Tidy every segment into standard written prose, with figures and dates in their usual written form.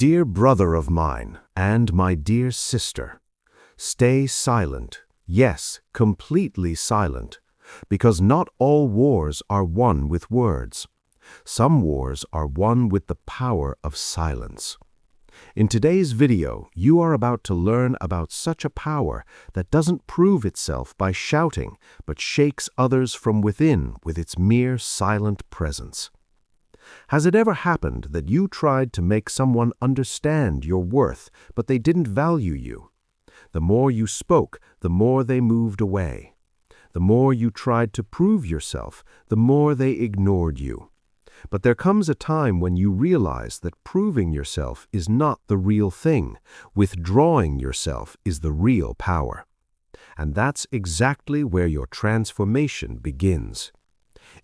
Dear brother of mine and my dear sister, stay silent, yes, completely silent, because not all wars are won with words. Some wars are won with the power of silence. In today's video, you are about to learn about such a power that doesn't prove itself by shouting, but shakes others from within with its mere silent presence. Has it ever happened that you tried to make someone understand your worth, but they didn't value you? The more you spoke, the more they moved away. The more you tried to prove yourself, the more they ignored you. But there comes a time when you realize that proving yourself is not the real thing. Withdrawing yourself is the real power. And that's exactly where your transformation begins.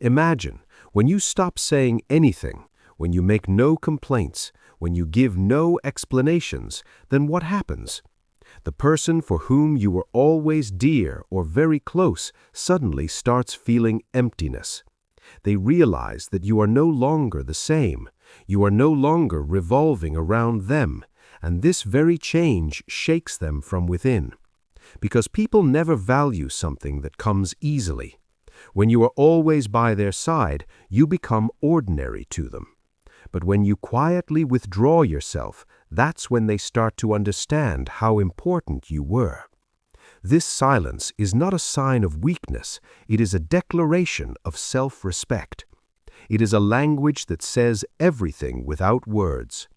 Imagine, when you stop saying anything, when you make no complaints, when you give no explanations, then what happens? The person for whom you were always dear or very close suddenly starts feeling emptiness. They realize that you are no longer the same. You are no longer revolving around them, and this very change shakes them from within. Because people never value something that comes easily. When you are always by their side, you become ordinary to them. But when you quietly withdraw yourself, that's when they start to understand how important you were. This silence is not a sign of weakness, it is a declaration of self-respect. It is a language that says everything without words.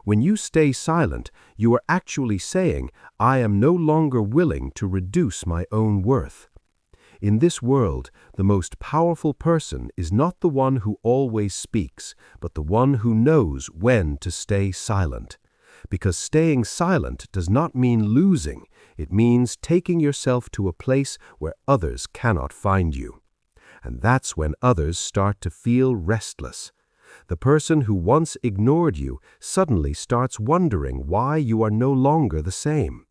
When you stay silent, you are actually saying, I am no longer willing to reduce my own worth. In this world, the most powerful person is not the one who always speaks, but the one who knows when to stay silent. Because staying silent does not mean losing, it means taking yourself to a place where others cannot find you. And that's when others start to feel restless. The person who once ignored you suddenly starts wondering why you are no longer the same.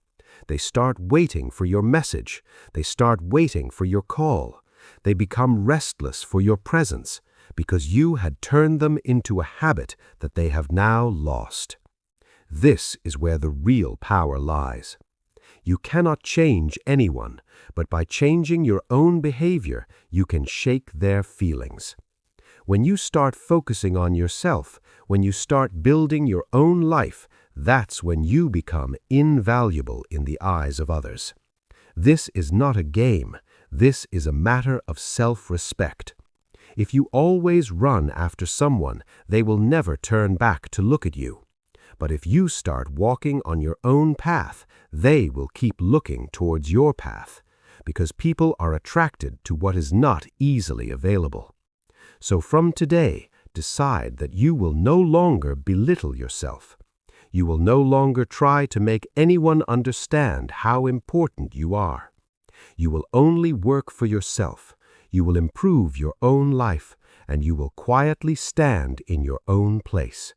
They start waiting for your message. They start waiting for your call. They become restless for your presence because you had turned them into a habit that they have now lost. This is where the real power lies. You cannot change anyone, but by changing your own behavior, you can shake their feelings. When you start focusing on yourself, when you start building your own life, that's when you become invaluable in the eyes of others. This is not a game. This is a matter of self-respect. If you always run after someone, they will never turn back to look at you. But if you start walking on your own path, they will keep looking towards your path, because people are attracted to what is not easily available. So from today, decide that you will no longer belittle yourself. You will no longer try to make anyone understand how important you are. You will only work for yourself. You will improve your own life, and you will quietly stand in your own place.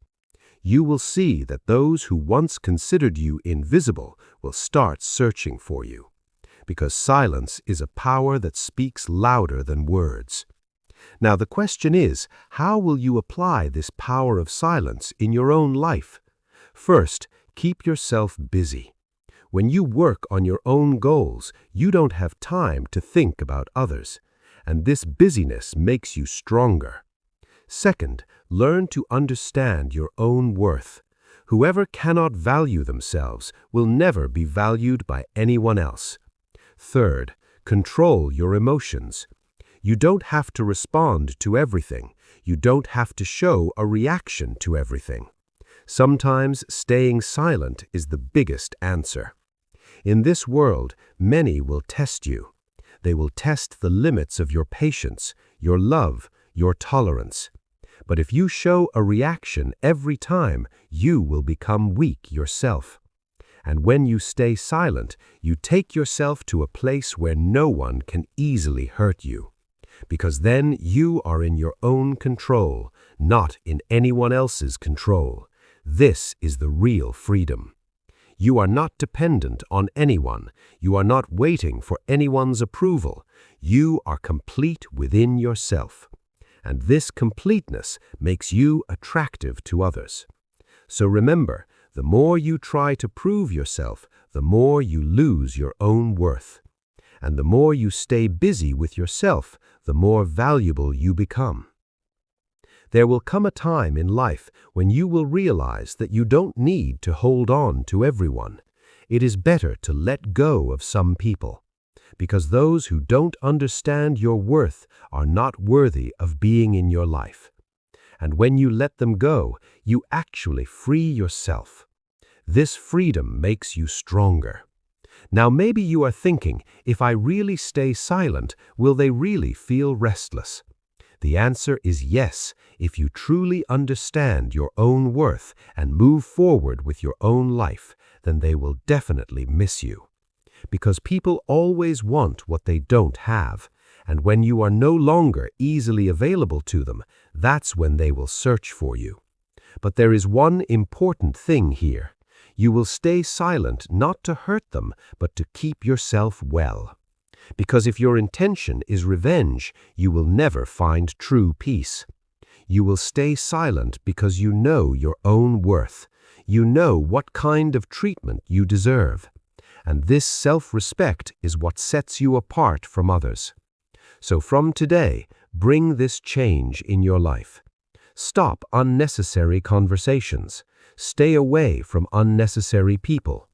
You will see that those who once considered you invisible will start searching for you, because silence is a power that speaks louder than words. Now the question is, how will you apply this power of silence in your own life? First, keep yourself busy. When you work on your own goals, you don't have time to think about others, and this busyness makes you stronger. Second, learn to understand your own worth. Whoever cannot value themselves will never be valued by anyone else. Third, control your emotions. You don't have to respond to everything. You don't have to show a reaction to everything. Sometimes staying silent is the biggest answer. In this world, many will test you. They will test the limits of your patience, your love, your tolerance. But if you show a reaction every time, you will become weak yourself. And when you stay silent, you take yourself to a place where no one can easily hurt you. Because then you are in your own control, not in anyone else's control. This is the real freedom. You are not dependent on anyone. You are not waiting for anyone's approval. You are complete within yourself. And this completeness makes you attractive to others. So remember, the more you try to prove yourself, the more you lose your own worth. And the more you stay busy with yourself, the more valuable you become. There will come a time in life when you will realize that you don't need to hold on to everyone. It is better to let go of some people, because those who don't understand your worth are not worthy of being in your life. And when you let them go, you actually free yourself. This freedom makes you stronger. Now maybe you are thinking, if I really stay silent, will they really feel restless? The answer is yes, if you truly understand your own worth and move forward with your own life, then they will definitely miss you. Because people always want what they don't have, and when you are no longer easily available to them, that's when they will search for you. But there is one important thing here. You will stay silent not to hurt them, but to keep yourself well. Because if your intention is revenge, you will never find true peace. You will stay silent because you know your own worth. You know what kind of treatment you deserve. And this self-respect is what sets you apart from others. So from today, bring this change in your life. Stop unnecessary conversations. Stay away from unnecessary people.